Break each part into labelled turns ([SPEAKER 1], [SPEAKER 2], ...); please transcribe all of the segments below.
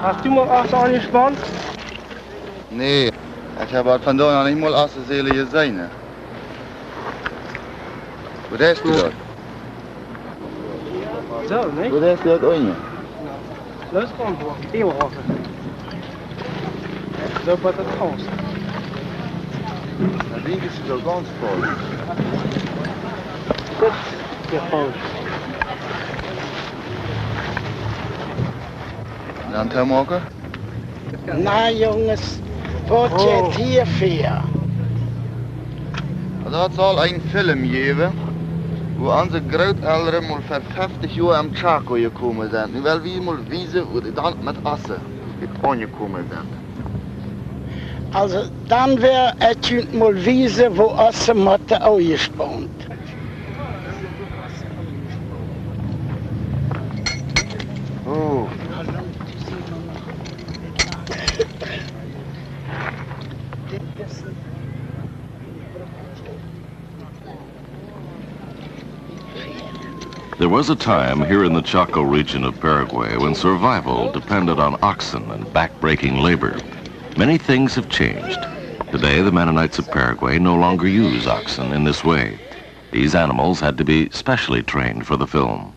[SPEAKER 1] Hast du mal Asse angespannt?
[SPEAKER 2] Nee, ich habe halt von da noch nicht mal Asse-Seele gesehen. Ne? Wo ist du dort?
[SPEAKER 1] Zo, nee?
[SPEAKER 2] Wo ist du dort unten?
[SPEAKER 1] Los, kom voor. Eeuwhaven. Zo wordt het gas.
[SPEAKER 2] Na, die ist so ganz voll.
[SPEAKER 1] Dit is gas.
[SPEAKER 2] Dan Herr Morker?
[SPEAKER 3] Na jongens, wat zit hier voor?
[SPEAKER 2] Also het zal een film geven, wo onze grootouderen mal voor 50 jaar am Chaco gekomen zijn. Nu wel wie mal wiesen, hoe die dan met Asse aangekomen zijn.
[SPEAKER 3] Also, dann wär et jünt mal wiese, wo Asse Matte ausgespannt.
[SPEAKER 2] Oh.
[SPEAKER 4] There was a time here in the Chaco region of Paraguay when survival depended on oxen and back-breaking labor. Many things have changed. Today, the Mennonites of Paraguay no longer use oxen in this way. These animals had to be specially trained for the film.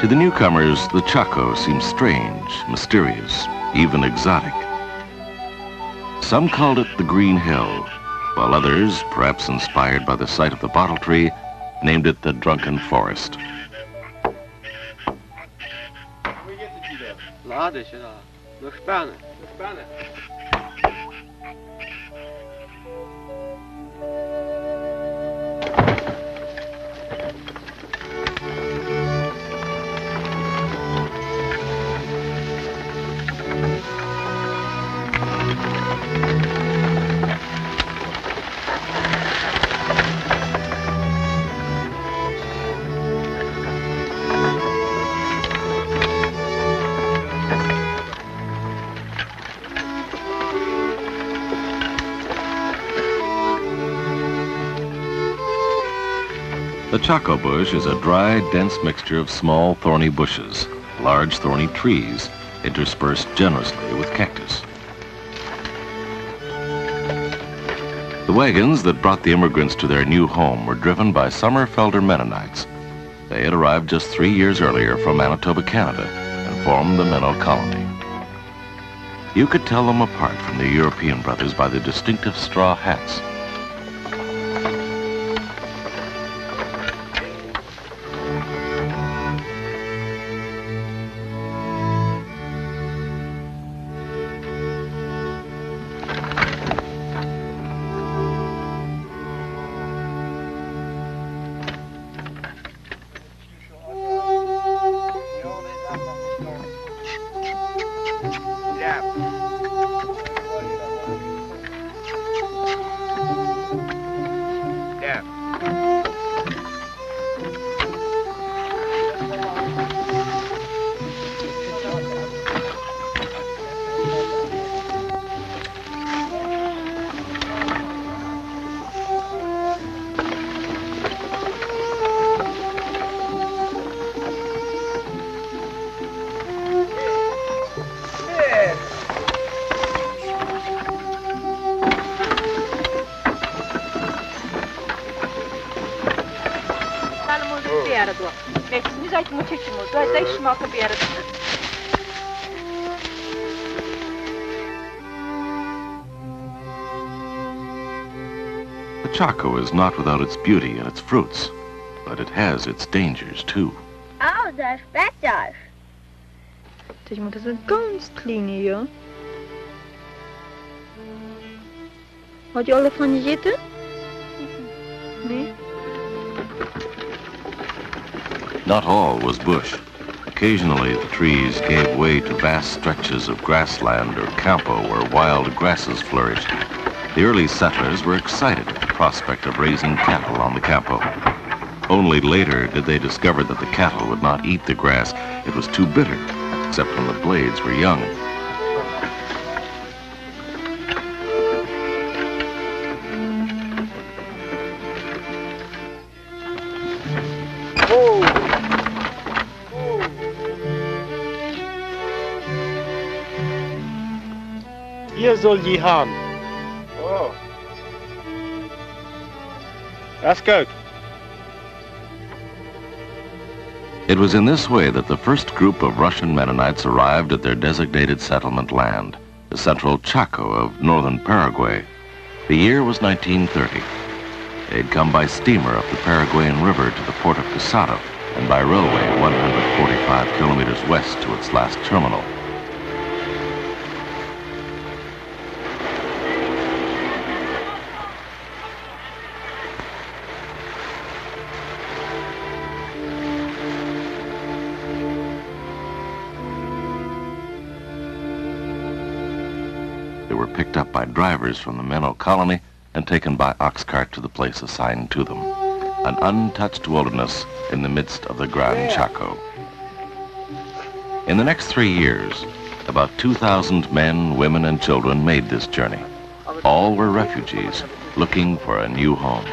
[SPEAKER 4] To the newcomers, the Chaco seems strange, mysterious, even exotic. Some called it the Green Hill, while others, perhaps inspired by the sight of the bottle tree, named it the Drunken Forest. The Chaco bush is a dry, dense mixture of small, thorny bushes, large, thorny trees, interspersed generously with cactus. The wagons that brought the immigrants to their new home were driven by Sommerfelder Mennonites. They had arrived just 3 years earlier from Manitoba, Canada, and formed the Menno colony. You could tell them apart from the European brothers by their distinctive straw hats. The Chaco is not without its beauty and its fruits, but it has its dangers too.
[SPEAKER 5] Oh, that's better.
[SPEAKER 6] Zeg maar, dat is een ganz kleine, ja.
[SPEAKER 5] Had je alle van je eten? Nee?
[SPEAKER 4] Not all was bush. Occasionally, the trees gave way to vast stretches of grassland or campo where wild grasses flourished. The early settlers were excited at the prospect of raising cattle on the campo. Only later did they discover that the cattle would not eat the grass. It was too bitter, except when the blades were young.
[SPEAKER 1] Hier soll die haben.
[SPEAKER 2] Oh.
[SPEAKER 1] Das gut.
[SPEAKER 4] It was in this way that the first group of Russian Mennonites arrived at their designated settlement land, the central Chaco of northern Paraguay. The year was 1930. They'd come by steamer up the Paraguayan River to the port of Posada and by railway 145 kilometers west to its last terminal. They were picked up by drivers from the Meno colony and taken by ox cart to the place assigned to them, an untouched wilderness in the midst of the Gran Chaco. In the next 3 years, about 2,000 men, women, and children made this journey. All were refugees looking for a new home.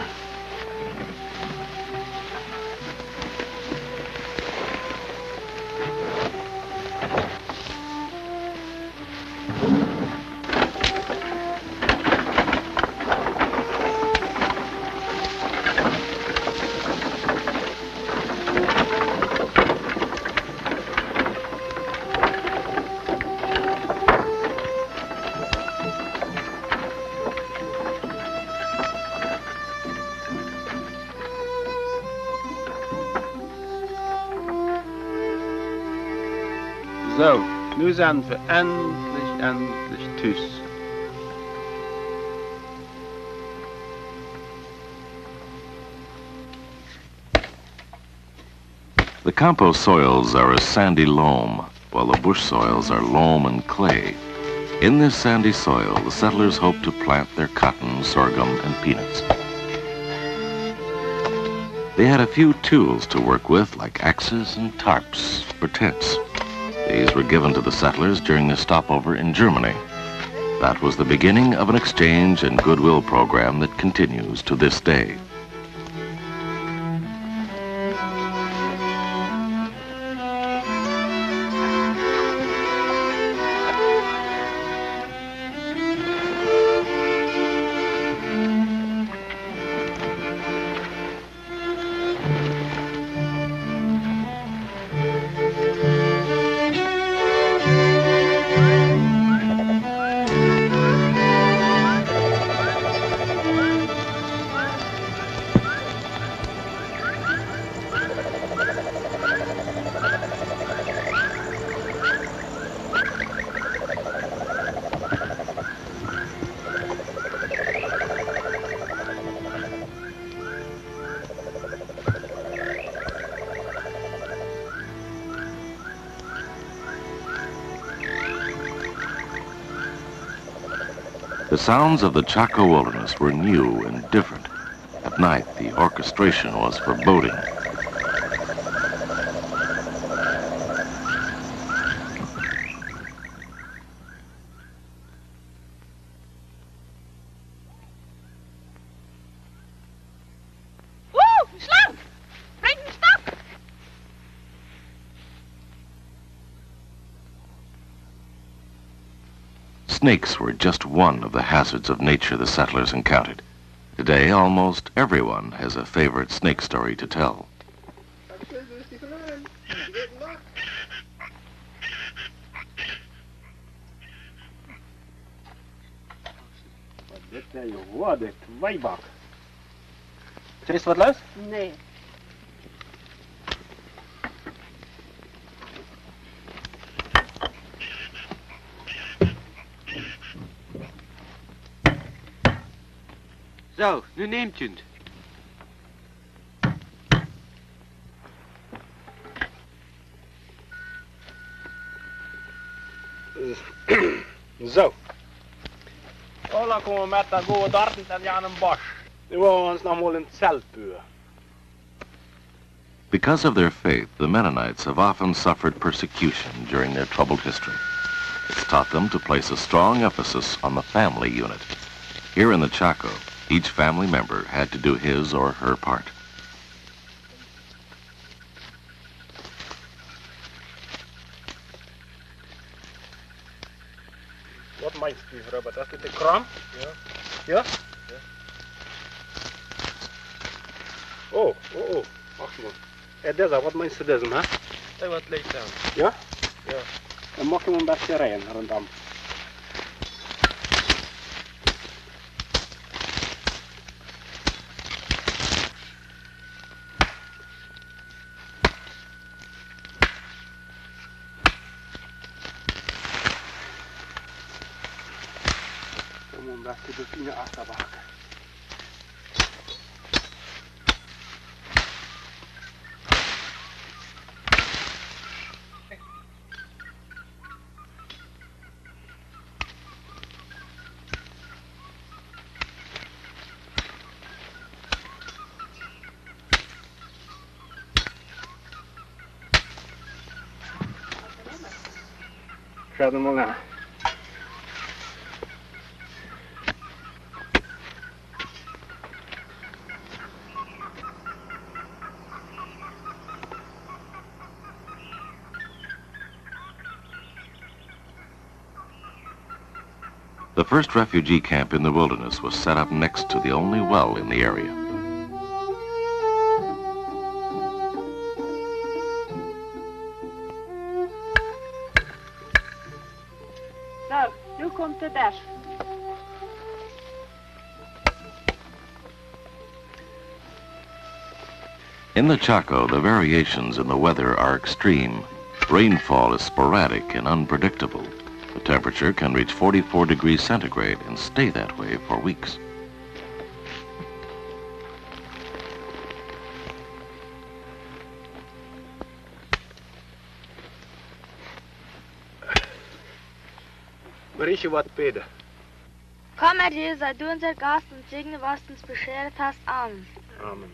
[SPEAKER 6] Zo, nu zijn we endlich thuis.
[SPEAKER 4] The campo soils are a sandy loam, while the bush soils are loam and clay. In this sandy soil, the settlers hope to plant their cotton, sorghum, and peanuts. They had a few tools to work with, like axes and tarps for tents. These were given to the settlers during their stopover in Germany. That was the beginning of an exchange and goodwill program that continues to this day. The sounds of the Chaco wilderness were new and different. At night, the orchestration was foreboding. Snakes were just one of the hazards of nature the settlers encountered. Today, almost everyone has a favorite snake story to tell.
[SPEAKER 1] Dit is je woord, dit weibak. Is wat los?
[SPEAKER 5] Nee.
[SPEAKER 6] Zo, nu neemt u het.
[SPEAKER 1] Zo. Oh, dan komen we met dat goede darten en Jan een bos. Nu willen we ons nog wel in het zelt buren.
[SPEAKER 4] Because of their faith, the Mennonites have often suffered persecution during their troubled history. It's taught them to place a strong emphasis on the family unit. Here in the Chaco, each family member had to do his or her part.
[SPEAKER 1] Wat meinst du, Robert? Dat is de kram? Ja. Ja? Ja. Oh. Wacht maar. Deze, wat meinst du deze, hè?
[SPEAKER 6] Hey, wat leeft aan?
[SPEAKER 1] Ja?
[SPEAKER 6] Ja.
[SPEAKER 1] Dan mag je hem een beetje rijden, rondom. Dan moet je een beetje de fine achterbakken. Ga er maar naar.
[SPEAKER 4] The first refugee camp in the wilderness was set up next to the only well in the area.
[SPEAKER 5] Zo, nu komt de des.
[SPEAKER 4] In the Chaco, the variations in the weather are extreme. Rainfall is sporadic and unpredictable. The temperature can reach 44 degrees centigrade and stay that way for weeks.
[SPEAKER 1] Berichte wat, Peter.
[SPEAKER 7] Komm, Herr Jesus, sei du unser Gast und segne, was du uns beschert hast. Amen.
[SPEAKER 1] Amen.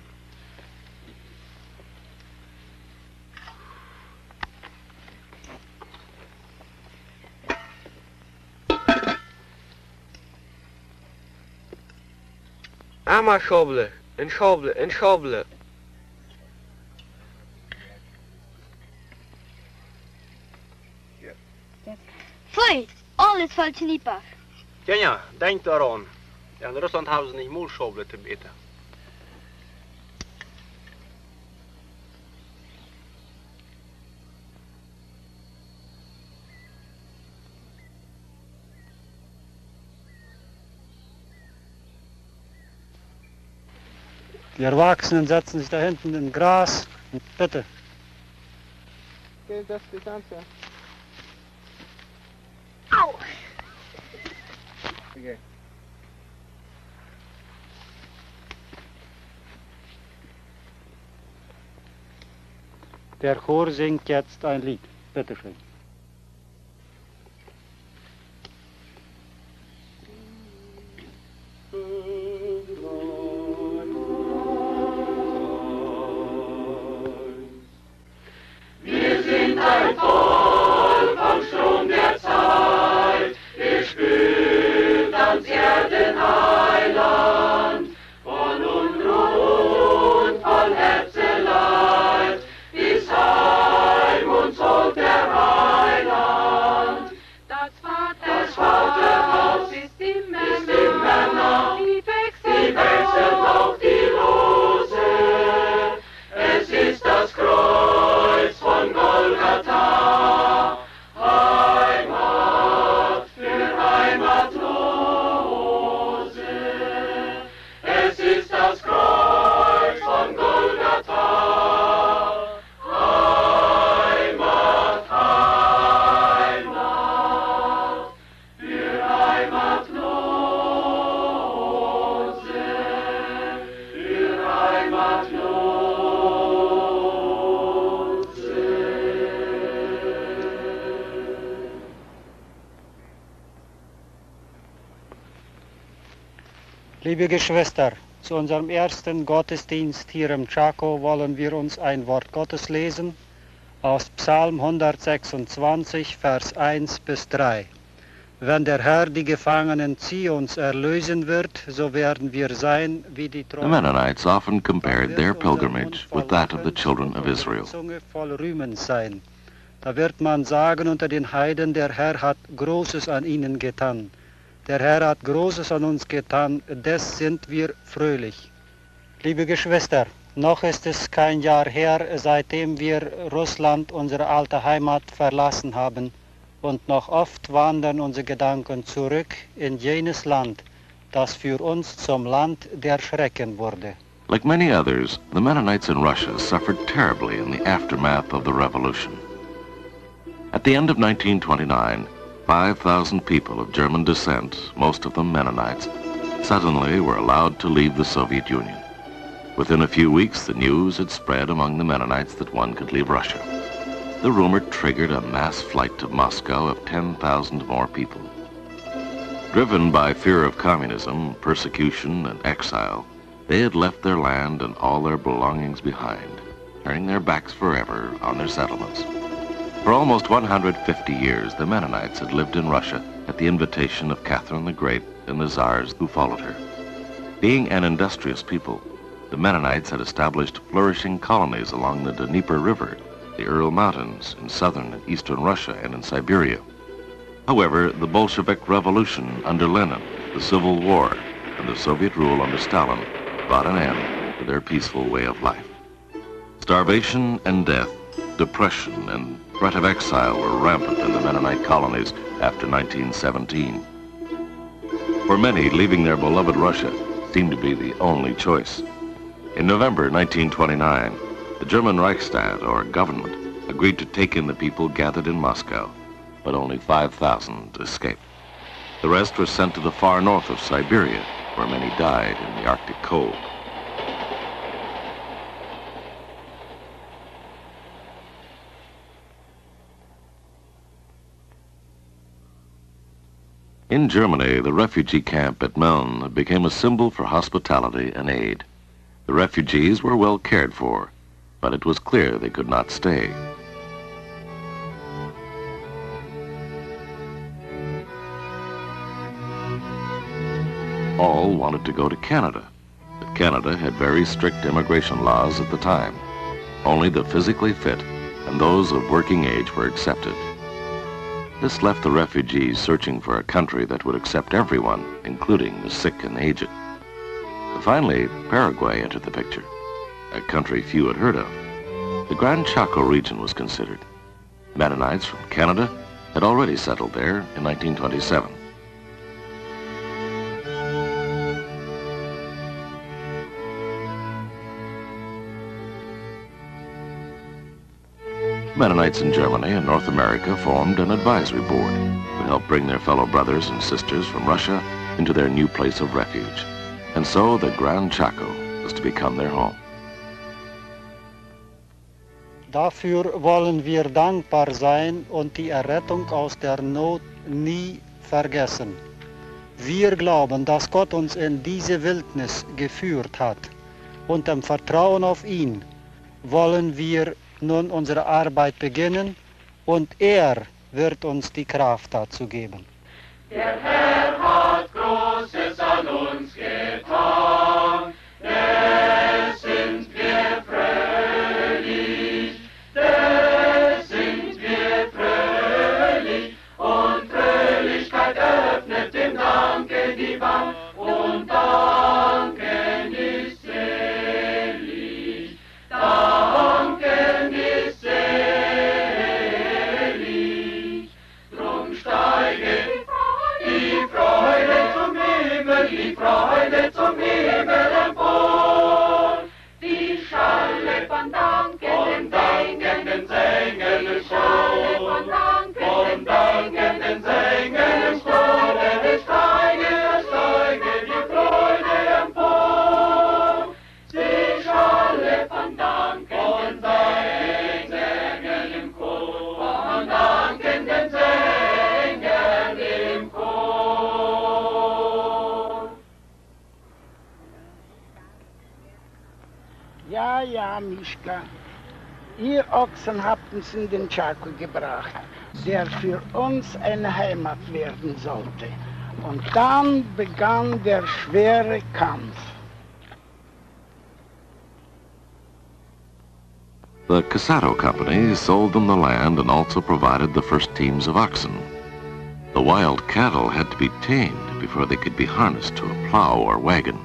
[SPEAKER 6] Ama schobbelen, en schobbelen, en schobbelen.
[SPEAKER 7] Pfui, alles valt hinüber.
[SPEAKER 1] Ja, denk daaraan. Ja, in Rusland hebben ze niet moe schobbelen te beten.
[SPEAKER 8] Die Erwachsenen setzen sich da hinten in Gras. Bitte.
[SPEAKER 6] Okay, das ist ganz ja.
[SPEAKER 7] Au!
[SPEAKER 6] Okay.
[SPEAKER 8] Der Chor singt jetzt ein Lied. Bitte schön.
[SPEAKER 9] Heimatlos.
[SPEAKER 8] Liebe Geschwister, zu unserem ersten Gottesdienst hier im Chaco wollen wir uns ein Wort Gottes lesen aus Psalm 126, Vers 1 bis 3. Wenn der Herr die Gefangenen Zions erlösen wird, so werden wir sein wie die
[SPEAKER 4] The Mennonites often compared their pilgrimage with that of the children of Israel.
[SPEAKER 8] Zunge voll Rühmen sein. Da wird man sagen unter den Heiden, der Herr hat Großes an ihnen getan. Der Herr hat Großes an uns getan, des sind wir fröhlich. Liebe Geschwister, noch ist es kein Jahr her, seitdem wir Russland, unsere alte Heimat, verlassen haben. Und noch oft wandern unsere Gedanken zurück in jenes Land, das für uns zum Land der Schrecken wurde.
[SPEAKER 4] Like many others, the Mennonites in Russia suffered terribly in the aftermath of the revolution. At the end of 1929, 5,000 people of German descent, most of them Mennonites, suddenly were allowed to leave the Soviet Union. Within a few weeks, the news had spread among the Mennonites that one could leave Russia. The rumor triggered a mass flight to Moscow of 10,000 more people. Driven by fear of communism, persecution, and exile, they had left their land and all their belongings behind, turning their backs forever on their settlements. For almost 150 years, the Mennonites had lived in Russia at the invitation of Catherine the Great and the Tsars who followed her. Being an industrious people, the Mennonites had established flourishing colonies along the Dnieper River, the Ural Mountains in southern and eastern Russia, and in Siberia. However, the Bolshevik Revolution under Lenin, the Civil War, and the Soviet rule under Stalin brought an end to their peaceful way of life. Starvation and death, depression and threat of exile were rampant in the Mennonite colonies after 1917. For many, leaving their beloved Russia seemed to be the only choice. In November 1929, the German Reichstag, or government, agreed to take in the people gathered in Moscow, but only 5,000 escaped. The rest were sent to the far north of Siberia, where many died in the Arctic cold. In Germany, the refugee camp at Meln became a symbol for hospitality and aid. The refugees were well cared for, but it was clear they could not stay. All wanted to go to Canada, but Canada had very strict immigration laws at the time. Only the physically fit and those of working age were accepted. This left the refugees searching for a country that would accept everyone, including the sick and aged. Finally, Paraguay entered the picture, a country few had heard of. The Gran Chaco region was considered. Mennonites from Canada had already settled there in 1927. Mennonites in Germany and North America formed an advisory board to help bring their fellow brothers and sisters from Russia into their new place of refuge. And so the Gran Chaco was to become their home.
[SPEAKER 8] Dafür wollen wir dankbar sein und die Errettung aus der Not nie vergessen. Wir glauben, dass Gott uns in diese Wildnis geführt hat. Und im Vertrauen auf ihn wollen wir nun unsere Arbeit beginnen und er wird uns die Kraft dazu geben.
[SPEAKER 9] Der Herr hat Großes an uns getan, des sind wir fröhlich, des sind wir fröhlich, und Fröhlichkeit öffnet dem Danken die Wand, und Danken ist selig, Danken ist selig, drum steige die Freude zum Himmel empor. Die Schalle von dankenden Sängen ist Chor. Von dankenden Sängen ist Chor. Es steige
[SPEAKER 3] ja, Mischka. Ihr Ochsen habt uns in den Chaco gebracht, der für uns eine Heimat werden sollte. Und dann begann der schwere Kampf.
[SPEAKER 4] The Casado Company sold them the land and also provided the first teams of oxen. The wild cattle had to be tamed before they could be harnessed to a plow or wagon.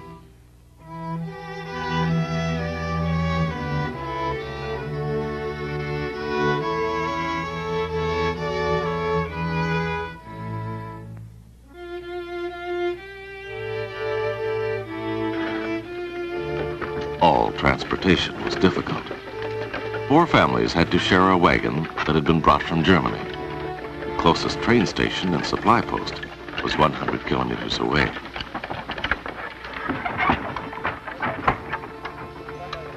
[SPEAKER 4] All transportation was difficult. 4 families had to share a wagon that had been brought from Germany. The closest train station and supply post was 100 kilometers away.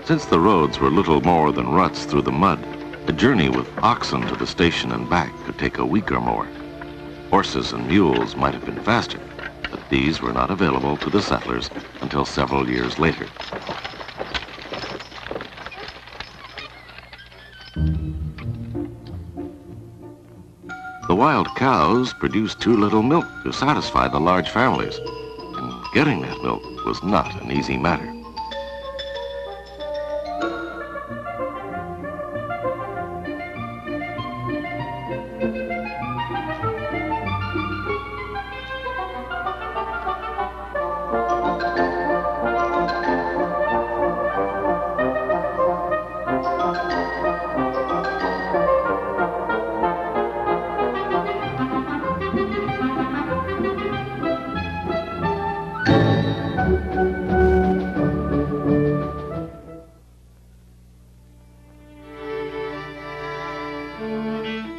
[SPEAKER 4] Since the roads were little more than ruts through the mud, a journey with oxen to the station and back could take a week or more. Horses and mules might have been faster, but these were not available to the settlers until several years later. The wild cows produced too little milk to satisfy the large families, and getting that milk was not an easy matter.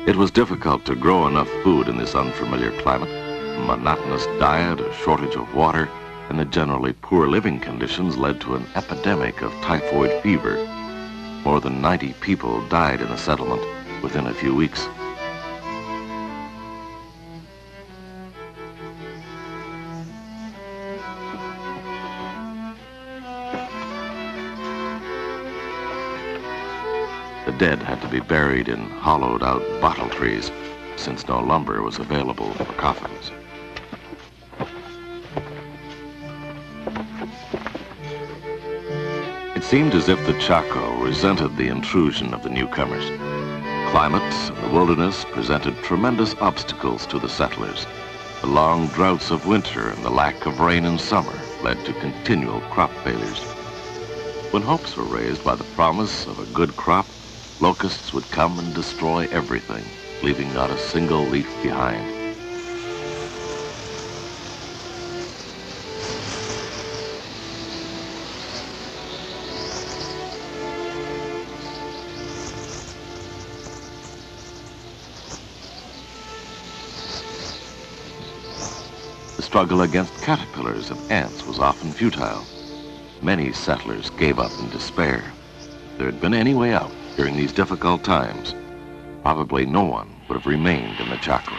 [SPEAKER 4] It was difficult to grow enough food in this unfamiliar climate. A monotonous diet, a shortage of water, and the generally poor living conditions led to an epidemic of typhoid fever. More than 90 people died in the settlement within a few weeks. The dead had to be buried in hollowed-out bottle trees, since no lumber was available for coffins. It seemed as if the Chaco resented the intrusion of the newcomers. Climate and the wilderness presented tremendous obstacles to the settlers. The long droughts of winter and the lack of rain in summer led to continual crop failures. When hopes were raised by the promise of a good crop, locusts would come and destroy everything, leaving not a single leaf behind. The struggle against caterpillars and ants was often futile. Many settlers gave up in despair. If there had been any way out during these difficult times, probably no one would have remained in the Chaco.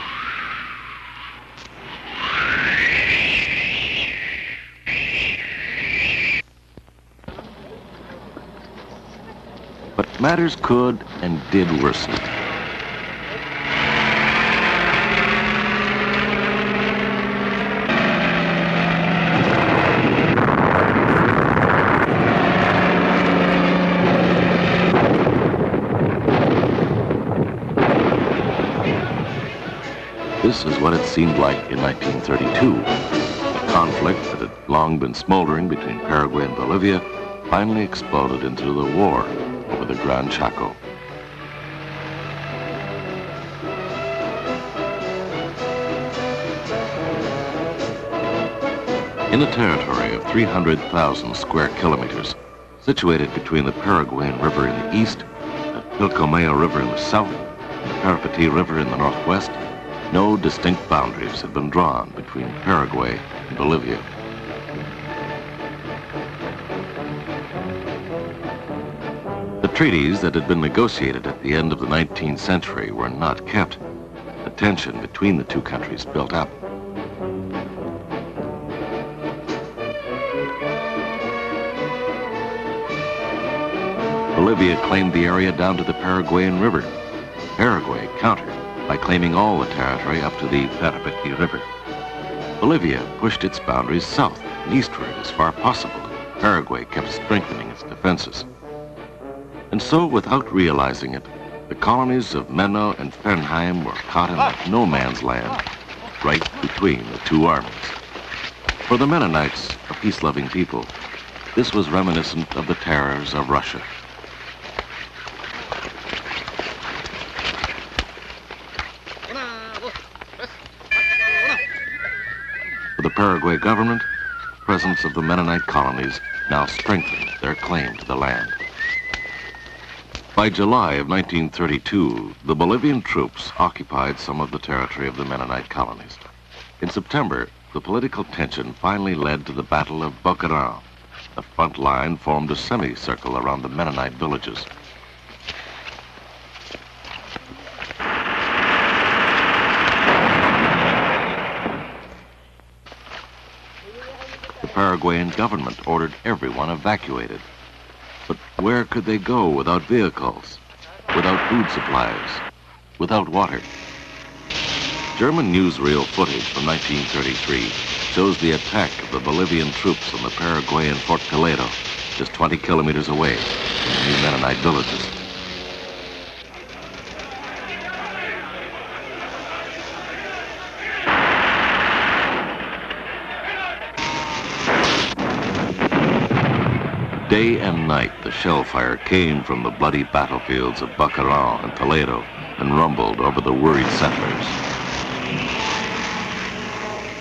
[SPEAKER 4] But matters could and did worsen. This is what it seemed like in 1932. The conflict that had long been smoldering between Paraguay and Bolivia finally exploded into the war over the Gran Chaco. In a territory of 300,000 square kilometers, situated between the Paraguayan River in the east, the Pilcomayo River in the south, and the Parapeti River in the northwest, no distinct boundaries had been drawn between Paraguay and Bolivia. The treaties that had been negotiated at the end of the 19th century were not kept. The tension between the two countries built up. Bolivia claimed the area down to the Paraguayan River. Paraguay countered by claiming all the territory up to the Parapequi River. Bolivia pushed its boundaries south and eastward as far as possible. Paraguay kept strengthening its defenses. And so, without realizing it, the colonies of Meno and Fernheim were caught in that no man's land, right between the two armies. For the Mennonites, a peace-loving people, this was reminiscent of the terrors of Russia. For the Paraguay government, the presence of the Mennonite colonies now strengthened their claim to the land. By July of 1932, the Bolivian troops occupied some of the territory of the Mennonite colonies. In September, the political tension finally led to the Battle of Boquerón. The front line formed a semicircle around the Mennonite villages. The Paraguayan government ordered everyone evacuated. But where could they go without vehicles, without food supplies, without water? German newsreel footage from 1933 shows the attack of the Bolivian troops on the Paraguayan Fort Toledo, just 20 kilometers away from the new Mennonite villages. Day and night, the shell fire came from the bloody battlefields of Boquerón and Toledo and rumbled over the worried settlers.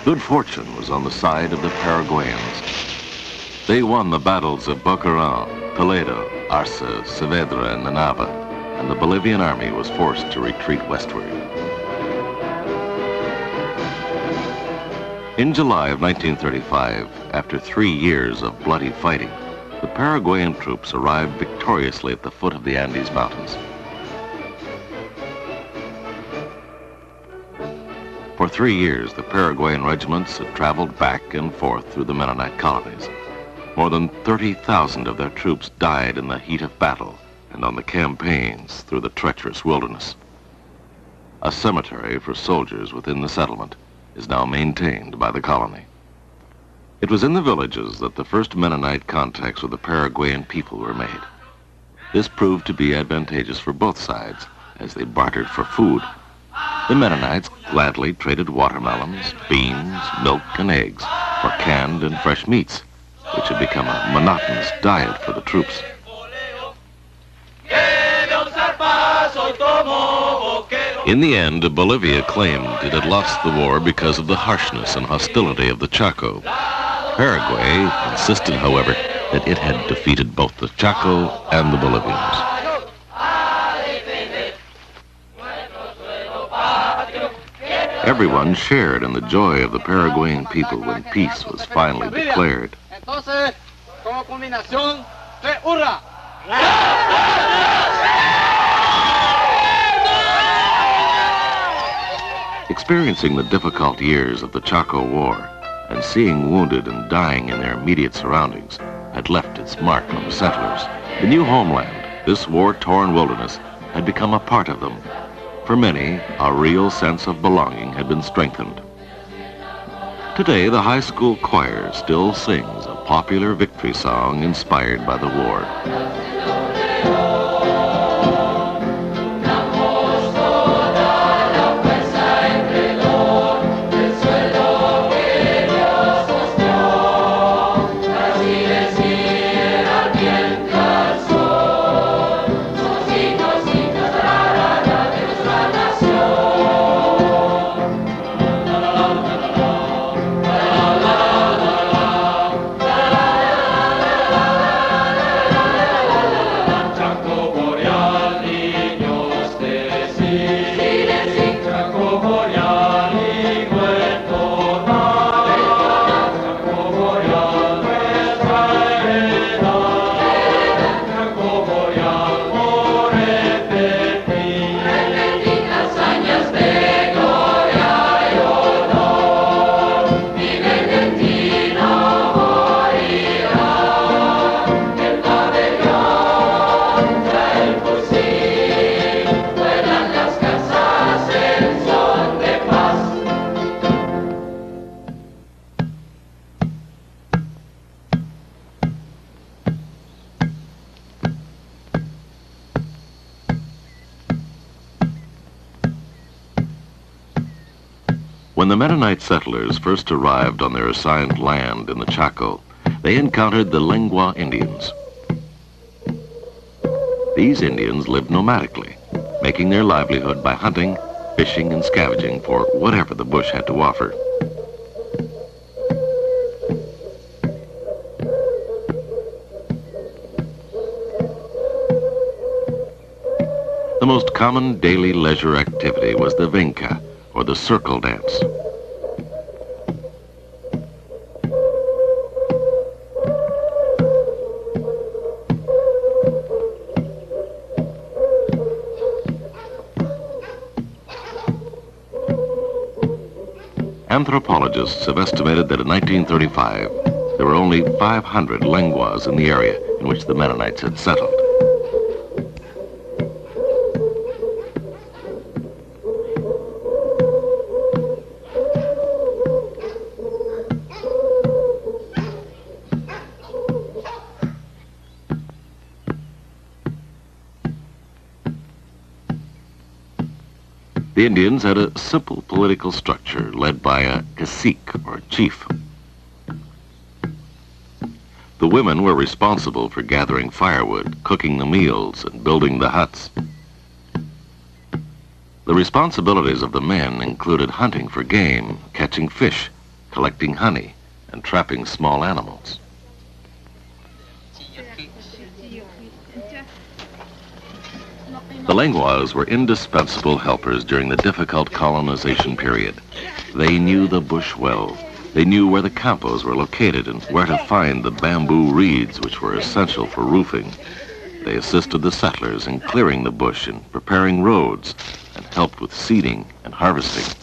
[SPEAKER 4] Good fortune was on the side of the Paraguayans. They won the battles of Boquerón, Toledo, Arce, Saavedra, and Manaba, and the Bolivian army was forced to retreat westward. In July of 1935, after 3 years of bloody fighting, the Paraguayan troops arrived victoriously at the foot of the Andes Mountains. For 3 years, the Paraguayan regiments had traveled back and forth through the Mennonite colonies. More than 30,000 of their troops died in the heat of battle and on the campaigns through the treacherous wilderness. A cemetery for soldiers within the settlement is now maintained by the colony. It was in the villages that the first Mennonite contacts with the Paraguayan people were made. This proved to be advantageous for both sides as they bartered for food. The Mennonites gladly traded watermelons, beans, milk, and eggs for canned and fresh meats, which had become a monotonous diet for the troops. In the end, Bolivia claimed it had lost the war because of the harshness and hostility of the Chaco. Paraguay insisted, however, that it had defeated both the Chaco and the Bolivians. Everyone shared in the joy of the Paraguayan people when peace was finally declared. Experiencing the difficult years of the Chaco War and seeing wounded and dying in their immediate surroundings had left its mark on the settlers. The new homeland, this war-torn wilderness, had become a part of them. For many, a real sense of belonging had been strengthened. Today, the high school choir still sings a popular victory song inspired by the war.
[SPEAKER 9] Chaco
[SPEAKER 4] When the Mennonite settlers first arrived on their assigned land in the Chaco, they encountered the Lengua Indians. These Indians lived nomadically, making their livelihood by hunting, fishing, and scavenging for whatever the bush had to offer. The most common daily leisure activity was the vinca, or the circle dance. Anthropologists have estimated that in 1935, there were only 500 Lenguas in the area in which the Mennonites had settled. The Indians had a simple political structure led by a cacique, or chief. The women were responsible for gathering firewood, cooking the meals, and building the huts. The responsibilities of the men included hunting for game, catching fish, collecting honey, and trapping small animals. The Lenguas were indispensable helpers during the difficult colonization period. They knew the bush well. They knew where the campos were located and where to find the bamboo reeds which were essential for roofing. They assisted the settlers in clearing the bush and preparing roads, and helped with seeding and harvesting.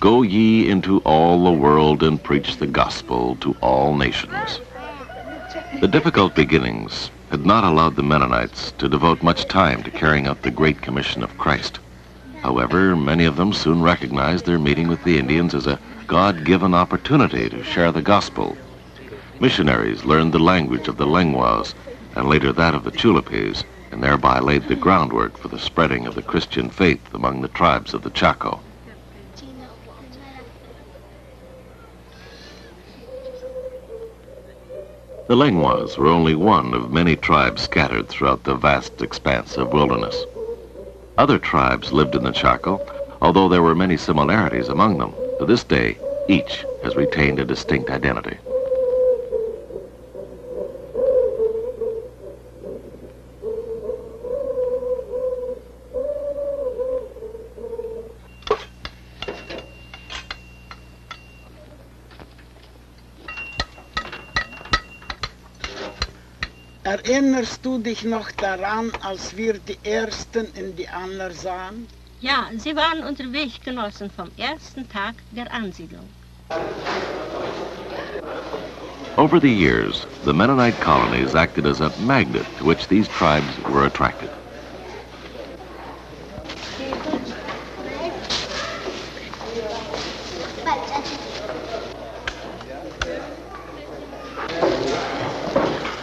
[SPEAKER 4] Go ye into all the world and preach the gospel to all nations. The difficult beginnings had not allowed the Mennonites to devote much time to carrying out the Great Commission of Christ. However, many of them soon recognized their meeting with the Indians as a God-given opportunity to share the gospel. Missionaries learned the language of the Lenguas and later that of the Chulapes, and thereby laid the groundwork for the spreading of the Christian faith among the tribes of the Chaco. The Lenguas were only one of many tribes scattered throughout the vast expanse of wilderness. Other tribes lived in the Chaco, although there were many similarities among them. To this day, each has retained a distinct identity.
[SPEAKER 3] Erinnerst du dich noch daran, als wir die Ersten in die Anner sahen?
[SPEAKER 5] Ja, sie waren unsere Weggenossen vom ersten Tag der Ansiedlung.
[SPEAKER 4] Over the years, the Mennonite colonies acted as a magnet to which these tribes were attracted.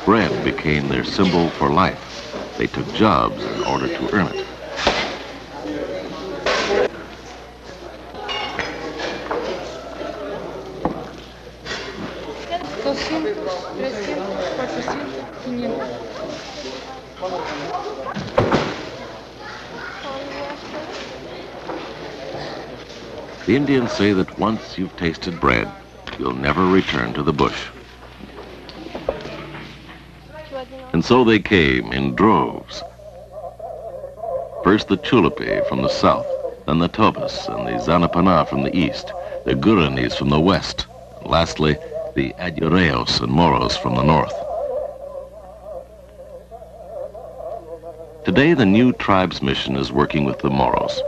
[SPEAKER 4] Bread became their symbol for life. They took jobs in order to earn it. The Indians say that once you've tasted bread, you'll never return to the bush. And so they came in droves. First the Chulupe from the south, then the Tobas and the Zanapana from the east, the Guaranis from the west, and lastly, the Aguereos and Moros from the north. Today, the new tribes mission is working with the Moros.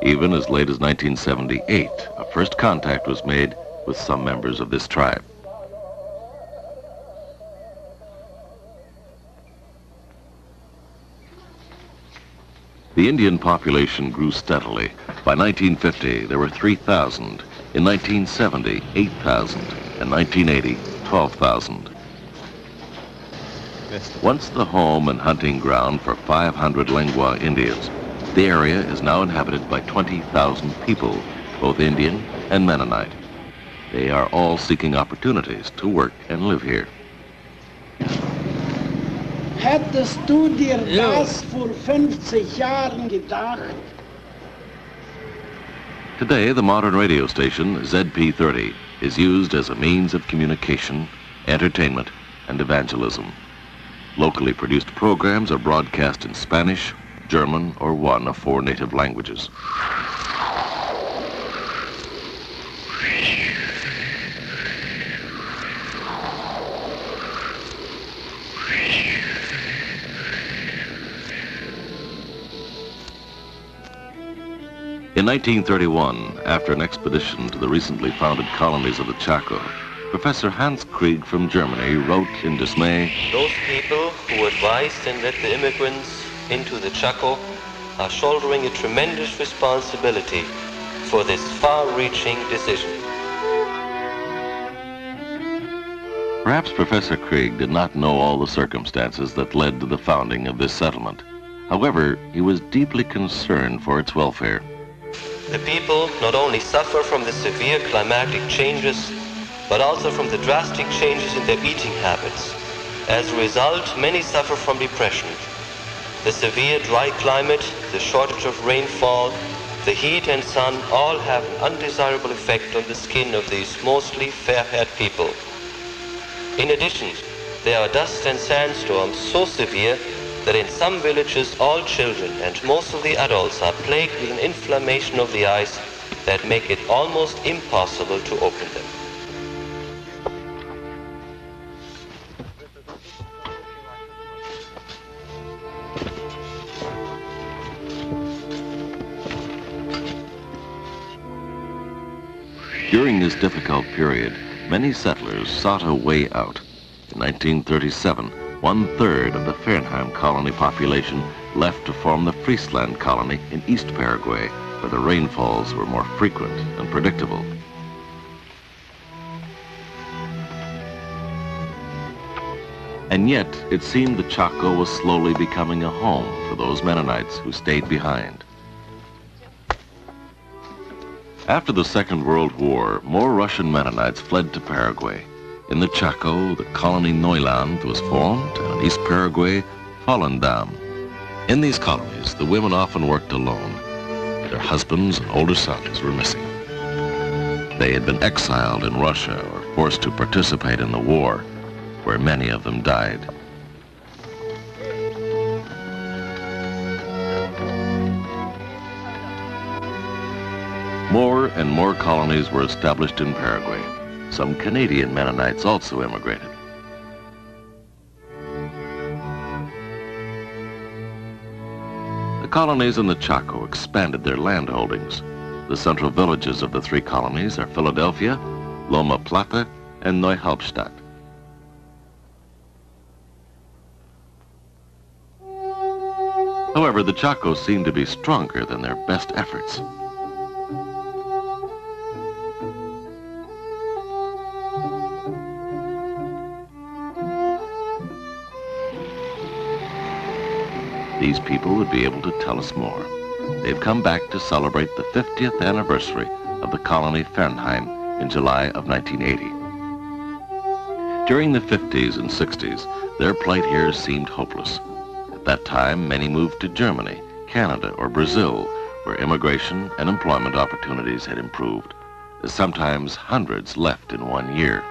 [SPEAKER 4] Even as late as 1978, a first contact was made with some members of this tribe. The Indian population grew steadily. By 1950, there were 3,000. In 1970, 8,000. In 1980, 12,000. Once the home and hunting ground for 500 Lingua Indians, the area is now inhabited by 20,000 people, both Indian and Mennonite. They are all seeking opportunities to work and live here.
[SPEAKER 3] Hättest du dir das vor 50 Jahren gedacht?
[SPEAKER 4] Today, the modern radio station, ZP30, is used as a means of communication, entertainment, and evangelism. Locally produced programs are broadcast in Spanish, German, or one of 4 native languages. In 1931, after an expedition to the recently founded colonies of the Chaco, Professor Hans Krieg from Germany wrote in dismay,
[SPEAKER 10] "Those people who advised and led the immigrants into the Chaco are shouldering a tremendous responsibility for this far-reaching decision."
[SPEAKER 4] Perhaps Professor Krieg did not know all the circumstances that led to the founding of this settlement. However, he was deeply concerned for its welfare.
[SPEAKER 10] The people not only suffer from the severe climatic changes, but also from the drastic changes in their eating habits. As a result, many suffer from depression. The severe dry climate, the shortage of rainfall, the heat and sun all have an undesirable effect on the skin of these mostly fair-haired people. In addition, there are dust and sandstorms so severe that in some villages all children and most of the adults are plagued with an inflammation of the eyes that make it almost impossible to open them.
[SPEAKER 4] During this difficult period, many settlers sought a way out. In 1937, 1/3 of the Fernheim colony population left to form the Friesland colony in East Paraguay, where the rainfalls were more frequent and predictable. And yet, it seemed the Chaco was slowly becoming a home for those Mennonites who stayed behind. After the Second World War, more Russian Mennonites fled to Paraguay. In the Chaco, the colony Neuland was formed, and in East Paraguay, Volendam. In these colonies, the women often worked alone. Their husbands and older sons were missing. They had been exiled in Russia or forced to participate in the war, where many of them died. More and more colonies were established in Paraguay. Some Canadian Mennonites also immigrated. The colonies in the Chaco expanded their land holdings. The central villages of the 3 colonies are Philadelphia, Loma Plata, and Neuhalbstadt. However, the Chaco seemed to be stronger than their best efforts. These people would be able to tell us more. They've come back to celebrate the 50th anniversary of the colony Fernheim in July of 1980. During the 50s and 60s, their plight here seemed hopeless. At that time, many moved to Germany, Canada, or Brazil, where immigration and employment opportunities had improved. Sometimes hundreds left in 1 year.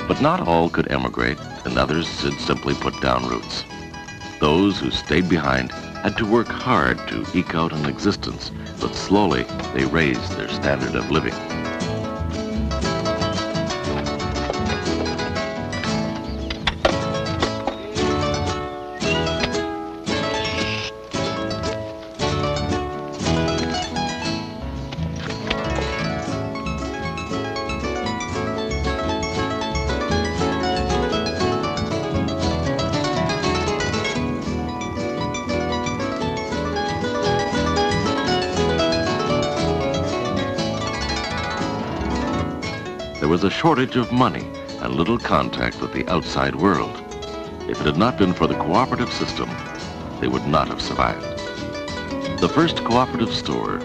[SPEAKER 4] But not all could emigrate, and others had simply put down roots. Those who stayed behind had to work hard to eke out an existence, but slowly they raised their standard of living. There was a shortage of money and little contact with the outside world. If it had not been for the cooperative system, they would not have survived. The first cooperative store,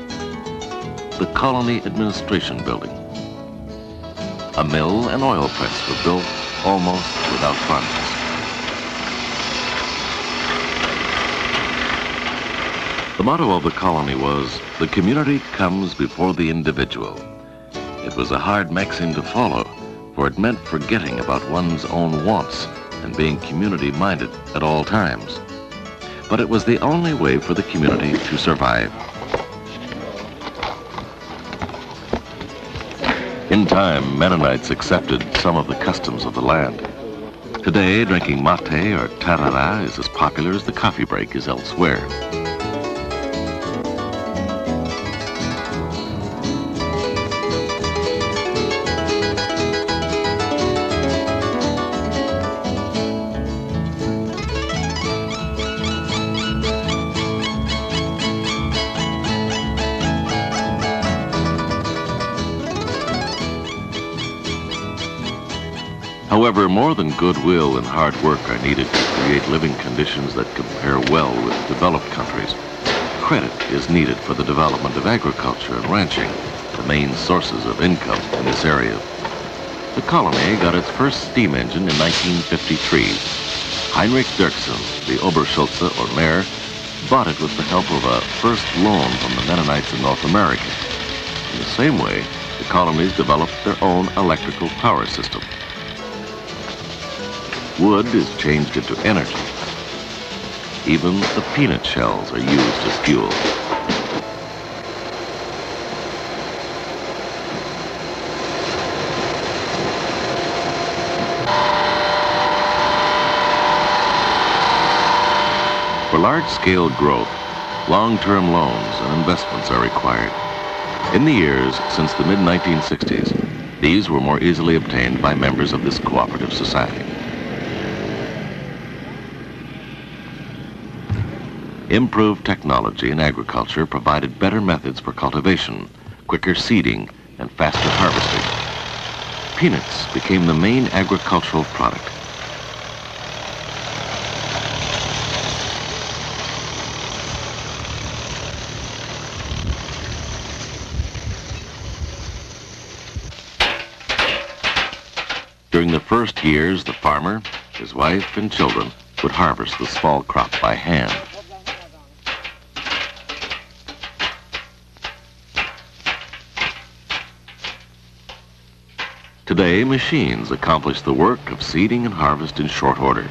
[SPEAKER 4] the Colony Administration Building. A mill and oil press were built almost without funds. The motto of the colony was, "The community comes before the individual." It was a hard maxim to follow, for it meant forgetting about one's own wants and being community-minded at all times. But it was the only way for the community to survive. In time, Mennonites accepted some of the customs of the land. Today, drinking mate or tarara is as popular as the coffee break is elsewhere. However, more than goodwill and hard work are needed to create living conditions that compare well with developed countries. Credit is needed for the development of agriculture and ranching, the main sources of income in this area. The colony got its first steam engine in 1953. Heinrich Dirksen, the Oberschulze or mayor, bought it with the help of a first loan from the Mennonites in North America. In the same way, the colonies developed their own electrical power system. Wood is changed into energy. Even the peanut shells are used as fuel. For large-scale growth, long-term loans and investments are required. In the years since the mid-1960s, these were more easily obtained by members of this cooperative society. Improved technology in agriculture provided better methods for cultivation, quicker seeding, and faster harvesting. Peanuts became the main agricultural product. During the first years, the farmer, his wife, and children would harvest the small crop by hand. Today, machines accomplish the work of seeding and harvest in short order.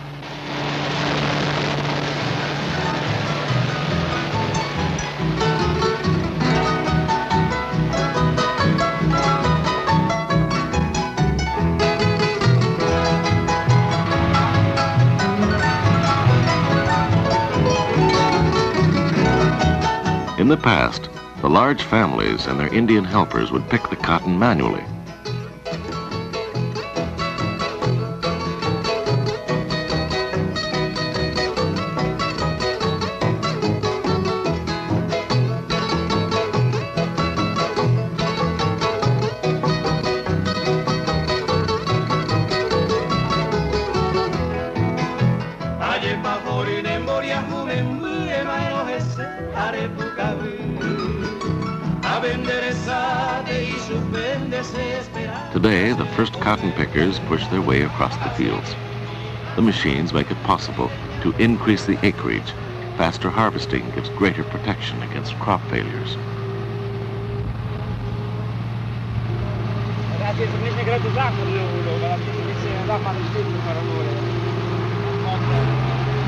[SPEAKER 4] In the past, the large families and their Indian helpers would pick the cotton manually. Today, the first cotton pickers push their way across the fields. The machines make it possible to increase the acreage. Faster harvesting gives greater protection against crop failures.
[SPEAKER 1] is niet een grote zaak voor de oorlog, dat is niet een zaak van de stichting voor de oorlog.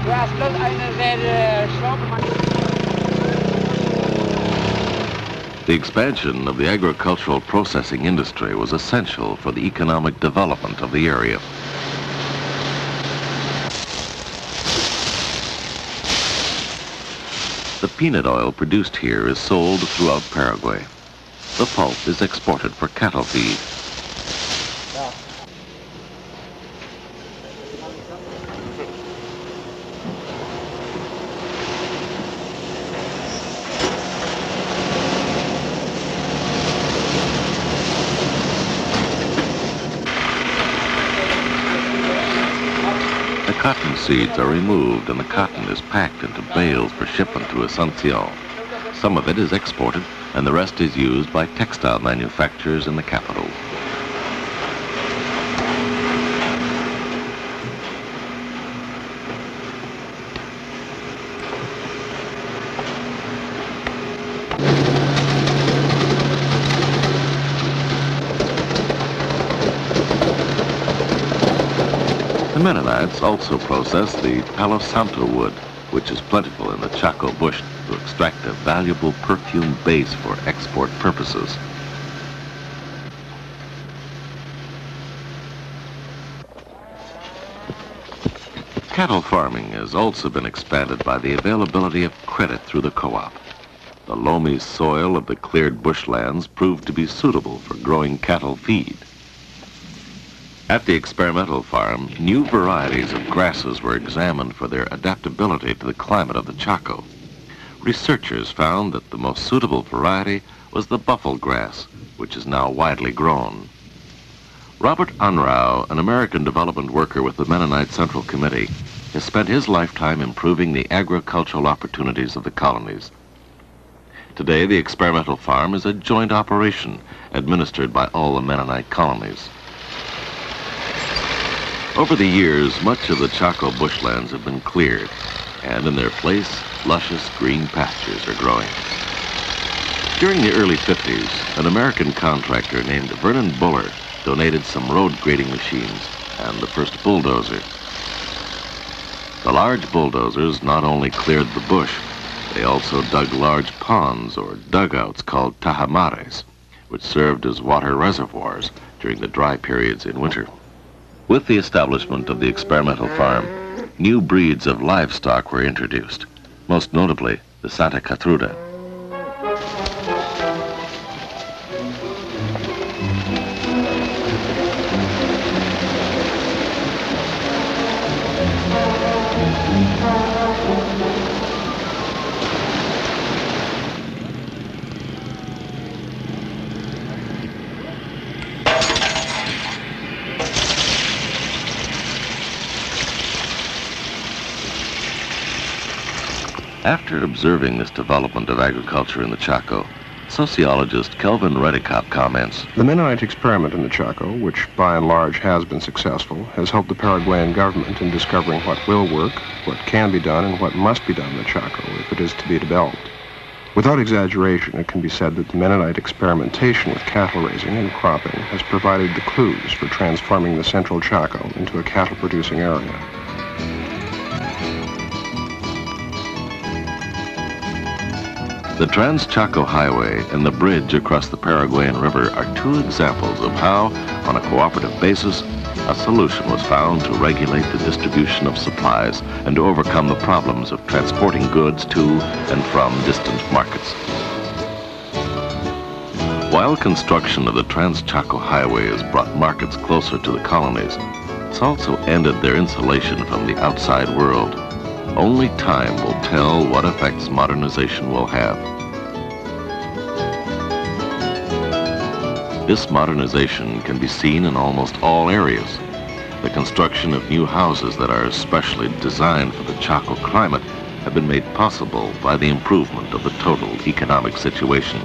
[SPEAKER 1] Du hast bloß eine sehr schlaue Mann.
[SPEAKER 4] The expansion of the agricultural processing industry was essential for the economic development of the area. The peanut oil produced here is sold throughout Paraguay. The pulp is exported for cattle feed. The cotton seeds are removed and the cotton is packed into bales for shipment to Asuncion. Some of it is exported and the rest is used by textile manufacturers in the capital. The Mennonites also process the Palo Santo wood, which is plentiful in the Chaco bush, to extract a valuable perfume base for export purposes. Cattle farming has also been expanded by the availability of credit through the co-op. The loamy soil of the cleared bushlands proved to be suitable for growing cattle feed. At the experimental farm, new varieties of grasses were examined for their adaptability to the climate of the Chaco. Researchers found that the most suitable variety was the buffalo grass, which is now widely grown. Robert Unruh, an American development worker with the Mennonite Central Committee, has spent his lifetime improving the agricultural opportunities of the colonies. Today, the experimental farm is a joint operation administered by all the Mennonite colonies. Over the years, much of the Chaco bushlands have been cleared, and in their place, luscious green pastures are growing. During the early 50s, an American contractor named Vernon Buller donated some road grading machines and the first bulldozer. The large bulldozers not only cleared the bush, they also dug large ponds or dugouts called tajamares, which served as water reservoirs during the dry periods in winter. With the establishment of the experimental farm, new breeds of livestock were introduced, most notably the Santa Catruda. After observing this development of agriculture in the Chaco, sociologist Kelvin Redekop comments,
[SPEAKER 11] "The Mennonite experiment in the Chaco, which by and large has been successful, has helped the Paraguayan government in discovering what will work, what can be done, and what must be done in the Chaco if it is to be developed. Without exaggeration, it can be said that the Mennonite experimentation with cattle raising and cropping has provided the clues for transforming the central Chaco into a cattle-producing area."
[SPEAKER 4] The Trans-Chaco Highway and the bridge across the Paraguayan River are two examples of how, on a cooperative basis, a solution was found to regulate the distribution of supplies and to overcome the problems of transporting goods to and from distant markets. While construction of the Trans-Chaco Highway has brought markets closer to the colonies, it's also ended their insulation from the outside world. Only time will tell what effects modernization will have. This modernization can be seen in almost all areas. The construction of new houses that are especially designed for the Chaco climate have been made possible by the improvement of the total economic situation.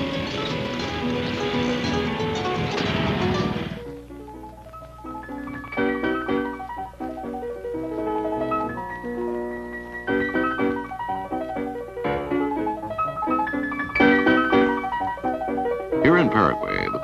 [SPEAKER 4] Here in Paraguay, the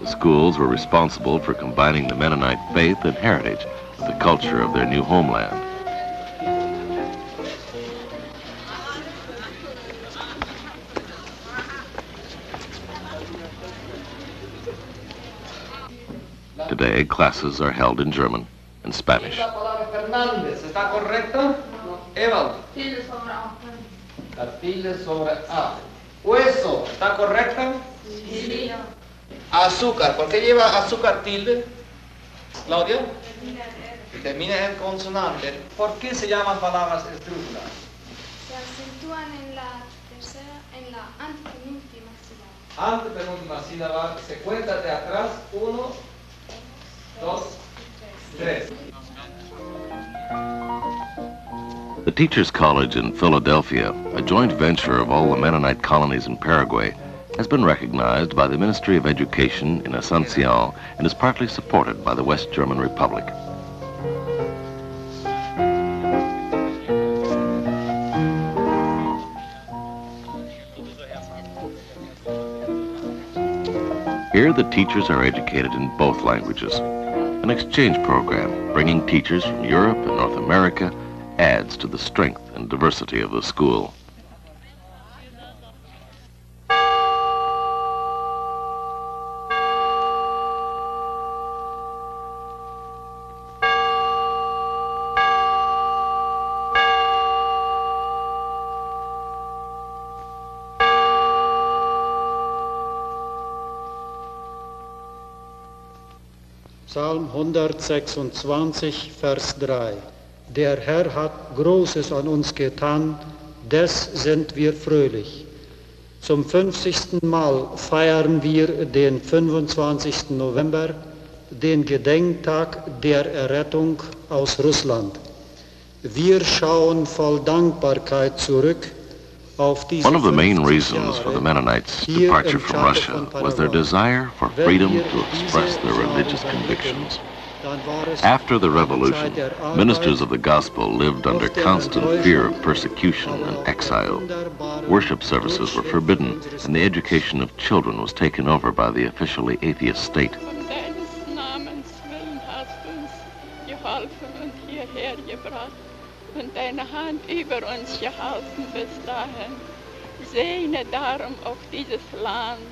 [SPEAKER 4] The schools were responsible for combining the Mennonite faith and heritage with the culture of their new homeland. Today, classes are held in German and Spanish.
[SPEAKER 12] La palabra Fernández, ¿está correcto? Eva. La tilde sobre A. Hueso, ¿está correcta? Sí. Azúcar, ¿por qué lleva azúcar tilde? Claudia. Termina en consonante. ¿Por qué se llaman palabras estrújulas?
[SPEAKER 13] Se acentúan en la tercera, en la antepenúltima sílaba.
[SPEAKER 12] Antepenúltima sílaba, se cuenta de atrás, 1, 2, 3.
[SPEAKER 4] The Teachers College in Philadelphia, a joint venture of all the Mennonite colonies in Paraguay, has been recognized by the Ministry of Education in Asuncion and is partly supported by the West German Republic. Here the teachers are educated in both languages. An exchange program bringing teachers from Europe and North America adds to the strength and diversity of the school.
[SPEAKER 8] Psalm 126, Vers 3. Der Herr hat Großes an uns getan, des sind wir fröhlich. Zum 50. Mal feiern wir den 25. November, den Gedenktag der Errettung aus Russland. Wir schauen voll Dankbarkeit zurück auf diese
[SPEAKER 4] One of the main reasons for the Mennonites' departure from Russia was their desire for freedom to express their religious convictions. After the revolution, ministers of the gospel lived under constant fear of persecution and exile. Worship services were forbidden, and the education of children was taken over by the officially atheist state.
[SPEAKER 14] Und deine Hand über uns gehalten bis dahin. Sehne darum auf dieses Land.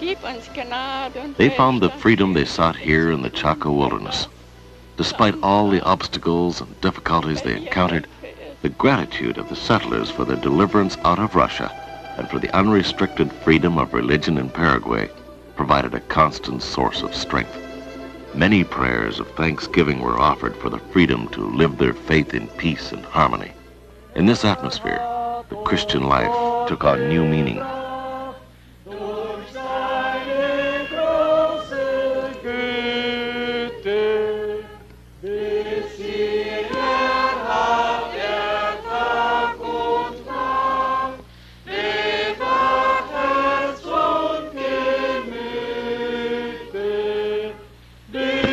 [SPEAKER 14] Gib uns Gnade und
[SPEAKER 4] They found the freedom they sought here in the Chaco wilderness. Despite all the obstacles and difficulties they encountered, the gratitude of the settlers for their deliverance out of Russia and for the unrestricted freedom of religion in Paraguay provided a constant source of strength. Many prayers of thanksgiving were offered for the freedom to live their faith in peace and harmony. In this atmosphere, the Christian life took on new meaning.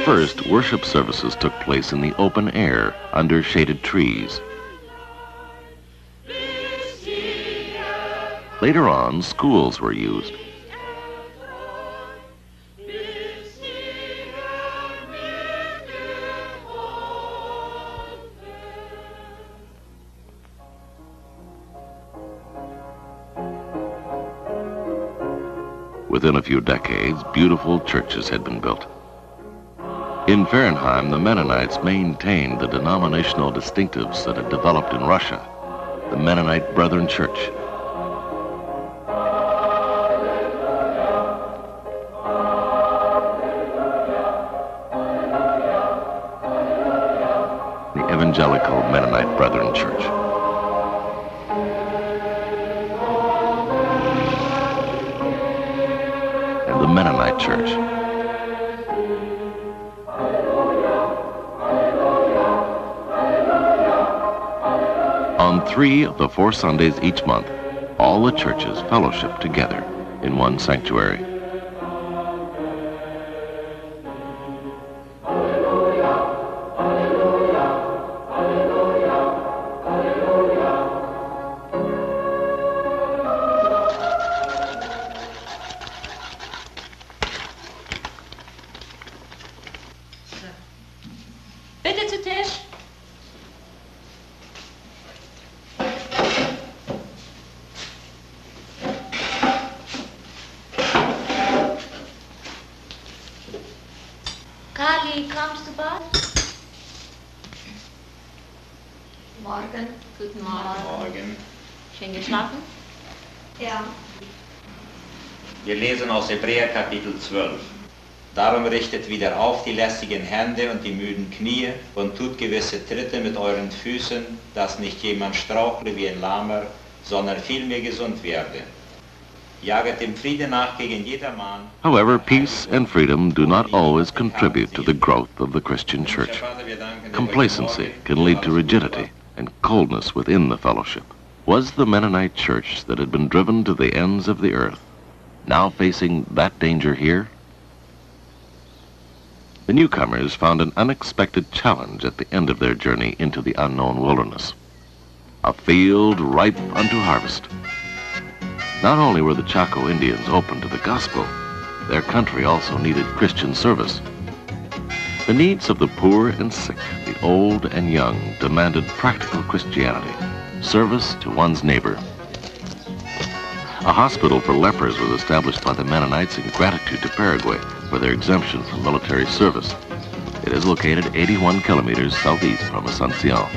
[SPEAKER 4] First, worship services took place in the open air under shaded trees. Later on, schools were used. Within a few decades, beautiful churches had been built. In Fernheim, the Mennonites maintained the denominational distinctives that had developed in Russia, the Mennonite Brethren Church. The Evangelical Mennonite Brethren Church. And the Mennonite Church. On 3 of the 4 Sundays each month, all the churches fellowship together in one sanctuary.
[SPEAKER 5] Bitte zu Tisch.
[SPEAKER 7] Kali, kommst du bald?
[SPEAKER 5] Morgen. Guten Morgen.
[SPEAKER 15] Morgen.
[SPEAKER 5] Schön geschlafen?
[SPEAKER 7] Ja.
[SPEAKER 15] Wir lesen aus Hebräer Kapitel 12. Darum richtet wieder auf die lästigen Hände und die müden Knie und tut gewisse Tritte mit euren Füßen, dass nicht jemand strauchle wie ein Lahmer, sondern vielmehr gesund werde. Jaget dem Frieden nach gegen jedermann.
[SPEAKER 4] However, peace and freedom do not always contribute to the growth of the Christian church. Complacency can lead to rigidity and coldness within the fellowship. Was the Mennonite church that had been driven to the ends of the earth now facing that danger here? The newcomers found an unexpected challenge at the end of their journey into the unknown wilderness. A field ripe unto harvest. Not only were the Chaco Indians open to the gospel, their country also needed Christian service. The needs of the poor and sick, the old and young, demanded practical Christianity, service to one's neighbor. A hospital for lepers was established by the Mennonites in gratitude to Paraguay for their exemption from military service. It is located 81 kilometers southeast from Asuncion.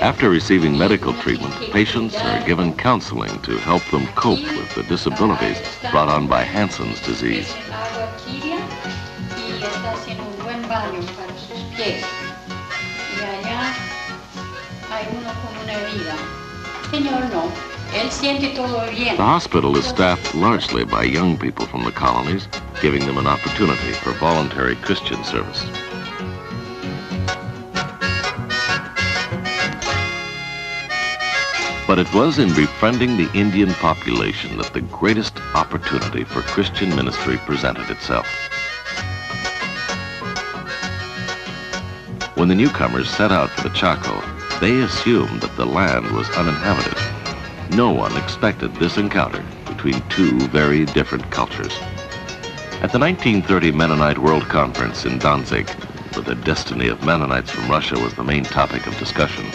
[SPEAKER 4] After receiving medical treatment, patients are given counseling to help them cope with the disabilities brought on by Hansen's disease. The hospital is staffed largely by young people from the colonies, giving them an opportunity for voluntary Christian service. But But it was in befriending the Indian population that the greatest opportunity for Christian ministry presented itself. When the newcomers set out for the Chaco, they assumed that the land was uninhabited. No one expected this encounter between two very different cultures. At the 1930 Mennonite World Conference in Danzig, where the destiny of Mennonites from Russia was the main topic of discussion,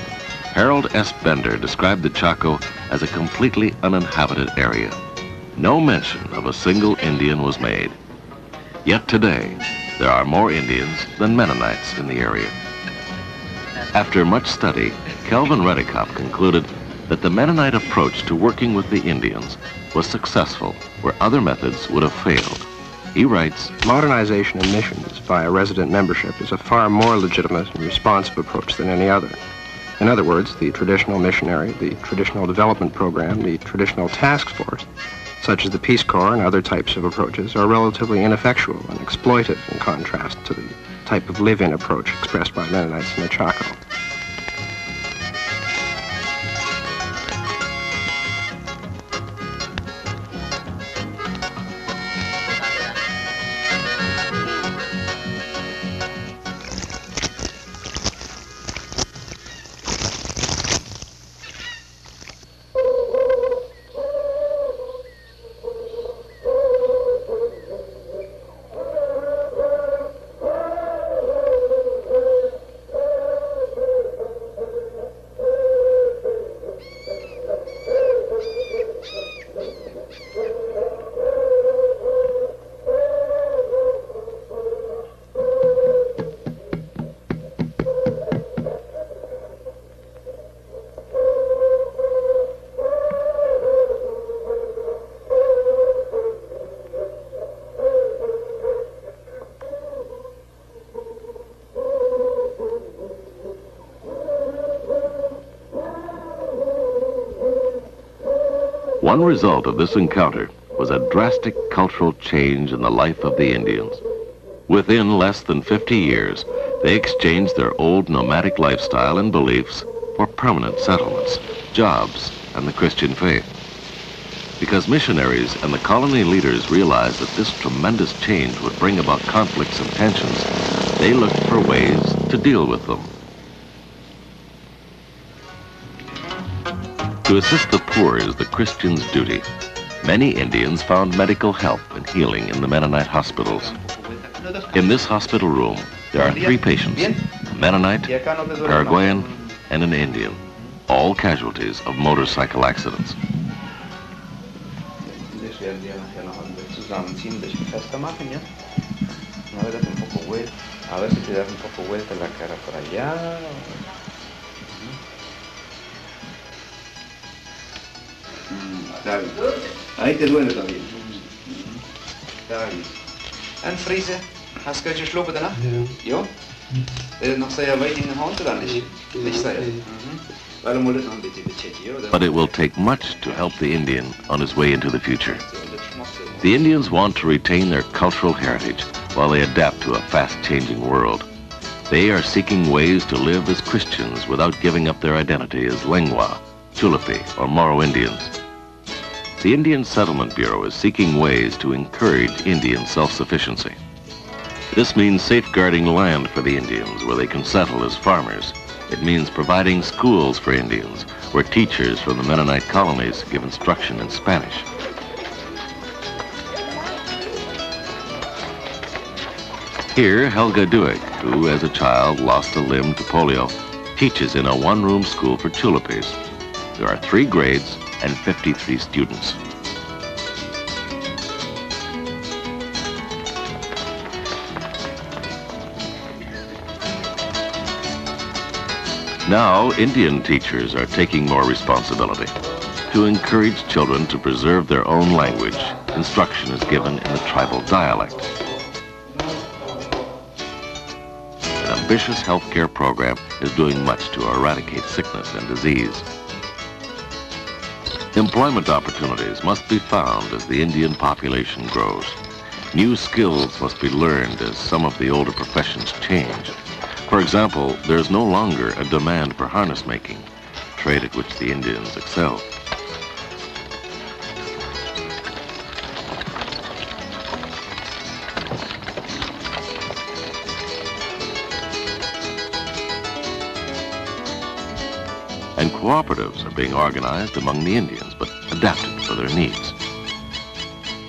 [SPEAKER 4] Harold S. Bender described the Chaco as a completely uninhabited area. No mention of a single Indian was made. Yet today, there are more Indians than Mennonites in the area. After much study, Kelvin Redekop concluded that the Mennonite approach to working with the Indians was successful where other methods would have failed. He writes,
[SPEAKER 11] "Modernization in missions via resident membership is a far more legitimate and responsive approach than any other. In other words, the traditional missionary, the traditional development program, the traditional task force, such as the Peace Corps and other types of approaches, are relatively ineffectual and exploitive in contrast to the type of live-in approach expressed by Mennonites in the Chaco."
[SPEAKER 4] One result of this encounter was a drastic cultural change in the life of the Indians. Within less than 50 years, they exchanged their old nomadic lifestyle and beliefs for permanent settlements, jobs, and the Christian faith. Because missionaries and the colony leaders realized that this tremendous change would bring about conflicts and tensions, they looked for ways to deal with them. To assist the poor is the Christian's duty. Many Indians found medical help and healing in the Mennonite hospitals. In this hospital room, there are 3 patients, a Mennonite, a Paraguayan, and an Indian, all casualties of motorcycle accidents.
[SPEAKER 16] Ahí te duele también. Está bien. En Friese, hast du geschlafen danach? Ja. Ja? Noch sehr weit in den Hand oder nicht? Nicht sehr. Weil du noch ein bisschen bechecken, ja?
[SPEAKER 4] But it will take much to help the Indian on his way into the future. The Indians want to retain their cultural heritage while they adapt to a fast-changing world. They are seeking ways to live as Christians without giving up their identity as Lengua, Chulupi, or Moro Indians. The Indian Settlement Bureau is seeking ways to encourage Indian self-sufficiency. This means safeguarding land for the Indians where they can settle as farmers. It means providing schools for Indians where teachers from the Mennonite colonies give instruction in Spanish. Here, Helga Duick, who as a child lost a limb to polio, teaches in a one-room school for Chulupis. There are 3 grades and 53 students. Now, Indian teachers are taking more responsibility. To encourage children to preserve their own language, instruction is given in the tribal dialect. An ambitious healthcare program is doing much to eradicate sickness and disease. Employment opportunities must be found as the Indian population grows. New skills must be learned as some of the older professions change. For example, there is no longer a demand for harness making. trait at which the Indians excel. And cooperatives are being organized among the Indians, but adapted for their needs.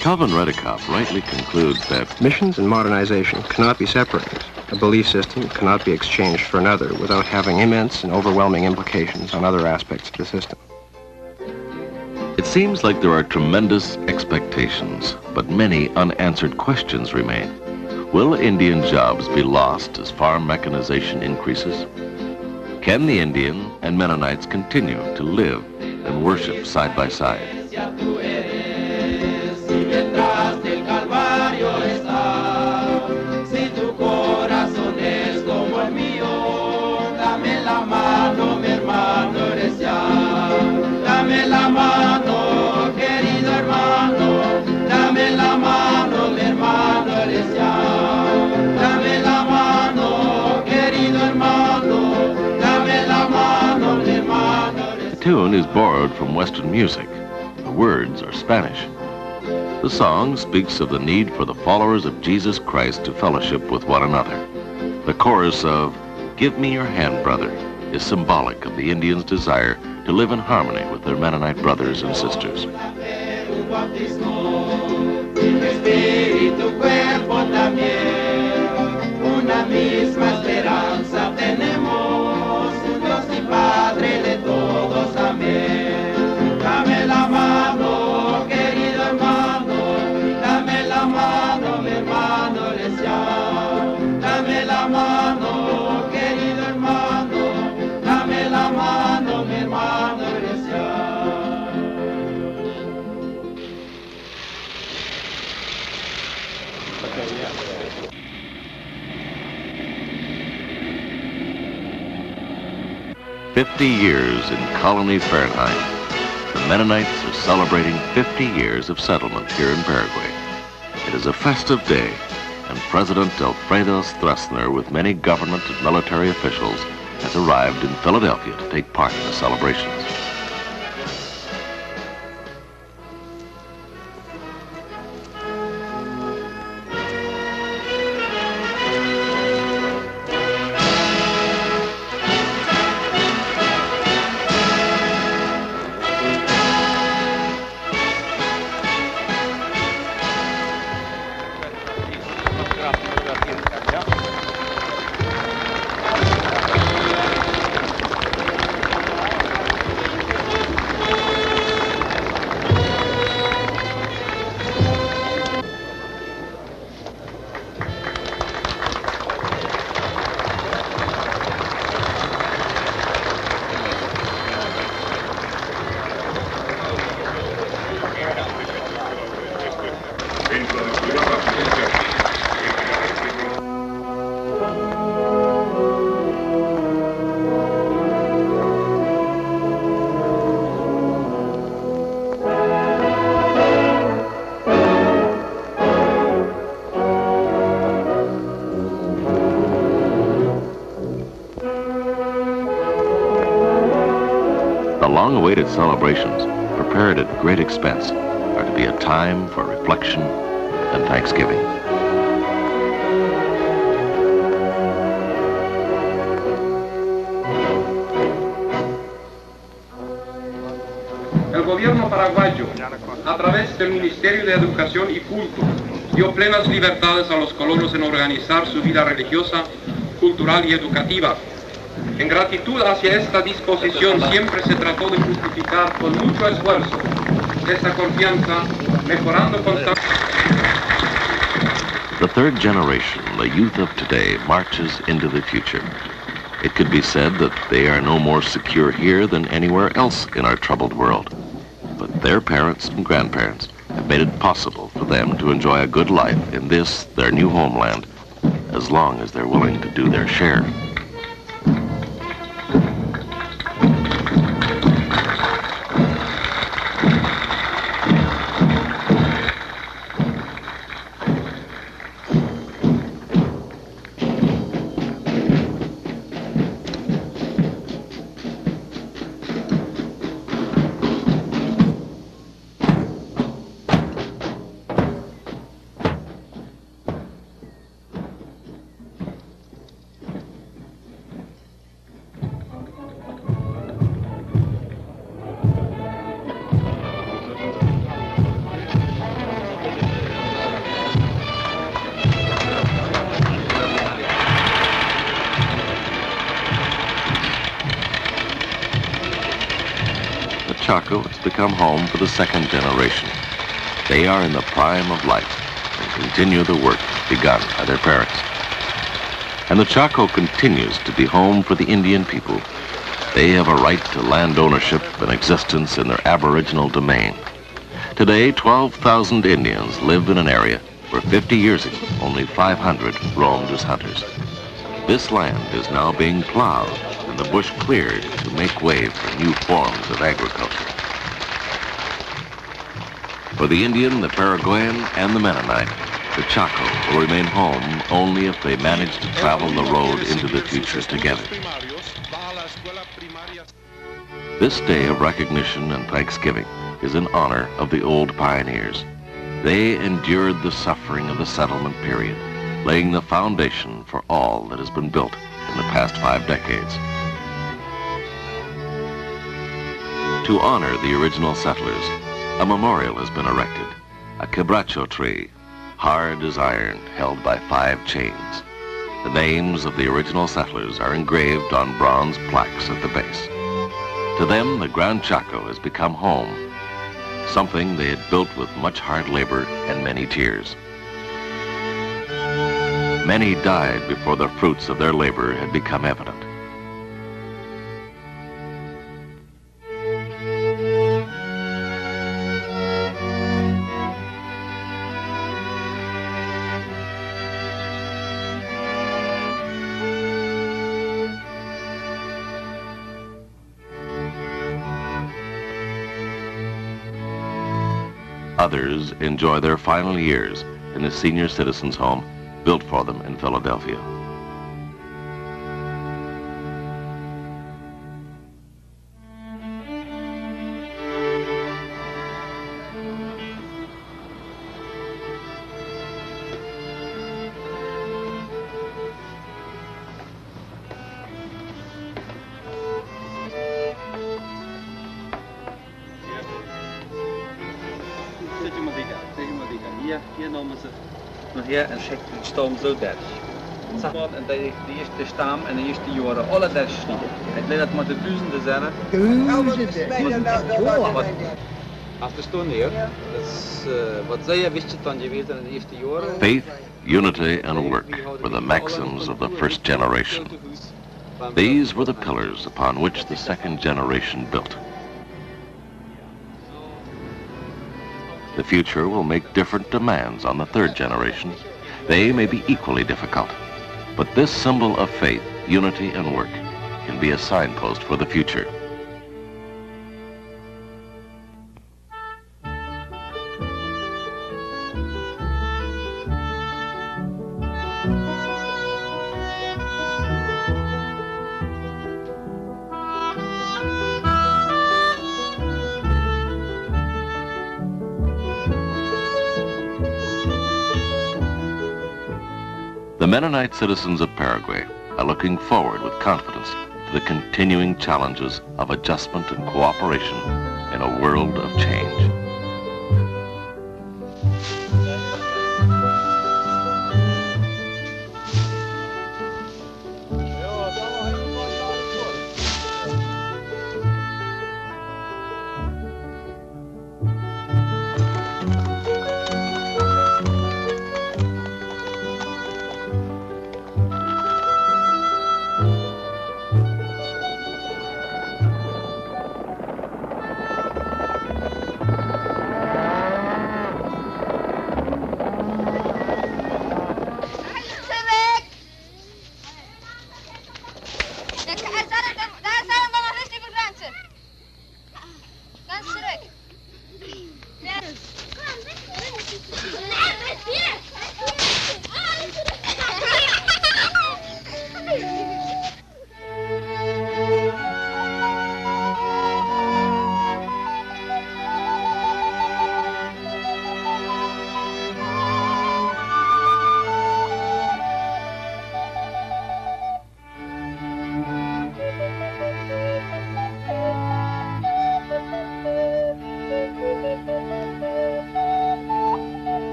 [SPEAKER 4] Calvin Redekop rightly concludes that
[SPEAKER 11] missions and modernization cannot be separated. A belief system cannot be exchanged for another without having immense and overwhelming implications on other aspects of the system.
[SPEAKER 4] it seems like there are tremendous expectations, but many unanswered questions remain. Will Indian jobs be lost as farm mechanization increases? Can the Indian and Mennonites continue to live and worship side by side?
[SPEAKER 9] Dame la mano, querido hermano, dame la mano, mi hermano eres ya. Dame la mano, querido hermano, dame la mano, mi hermano eres ya.
[SPEAKER 4] The tune is borrowed from Western music. The words are Spanish. The song speaks of the need for the followers of Jesus Christ to fellowship with one another. The chorus of "Give me your hand, brother," is symbolic of the Indians' desire to live in harmony with their Mennonite brothers and sisters.
[SPEAKER 9] Una misma esperanza tenemos, Dios y Padre de todos, amén. Dame la mano, querido hermano, dame la mano, mi hermano eres ya. Dame la mano, querido hermano, dame la mano, mi hermano eres ya.
[SPEAKER 4] 50 years in Colony Fahrenheit. The Mennonites are celebrating 50 years of settlement here in Paraguay. It is a festive day, and President Alfredo Stroessner, with many government and military officials, has arrived in Philadelphia to take part in the celebrations. The long-awaited celebrations, prepared at great expense, are to be a time for reflection and thanksgiving.
[SPEAKER 17] El gobierno paraguayo, a través del Ministerio de Educación y Culto, dio plenas libertades a los colonos en organizar su vida religiosa, cultural y educativa. En gratitud hacia esta disposición siempre se trató de justificar con mucho esfuerzo esa confianza, mejorando constantemente.
[SPEAKER 4] The third generation, the youth of today, marches into the future. It could be said that they are no more secure here than anywhere else in our troubled world. But their parents and grandparents have made it possible for them to enjoy a good life in this, their new homeland, as long as they're willing to do their share. Chaco has become home for the second generation. They are in the prime of life and continue the work begun by their parents. And the Chaco continues to be home for the Indian people. They have a right to land ownership and existence in their aboriginal domain. Today, 12,000 Indians live in an area where 50 years ago, only 500 roamed as hunters. This land is now being plowed and the bush cleared to make way for new forms of agriculture. For the Indian, the Paraguayan, and the Mennonite, the Chaco will remain home only if they manage to travel the road into the future together. This day of recognition and thanksgiving is in honor of the old pioneers. They endured the suffering of the settlement period, laying the foundation for all that has been built in the past 5 decades. To honor the original settlers, a memorial has been erected, a quebracho tree, hard as iron, held by 5 chains. The names of the original settlers are engraved on bronze plaques at the base. To them, the Gran Chaco has become home, something they had built with much hard labor and many tears. Many died before the fruits of their labor had become evident. Others enjoy their final years in the senior citizens' home built for them in Philadelphia.
[SPEAKER 18] Hier namen ze nog her en schikten de stam zo 30. En de eerste stam en de eerste jaren alle 30 snieden. Ik denk dat maar de duizenden zijn. Als de stond hier, dus wat zij wist je dan geweest in de eerste jaren?
[SPEAKER 4] Faith, unity, and work were the maxims of the first generation. These were the pillars upon which the second generation built. The future will make different demands on the third generation. They may be equally difficult. But this symbol of faith, unity, and work can be a signpost for the future. The Mennonite citizens of Paraguay are looking forward with confidence to the continuing challenges of adjustment and cooperation in a world of change.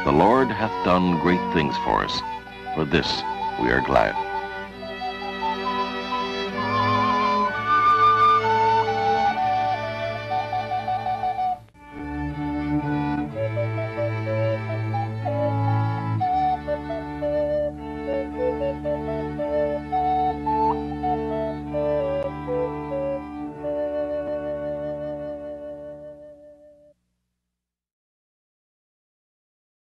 [SPEAKER 4] The Lord hath done great things for us. For this we are glad.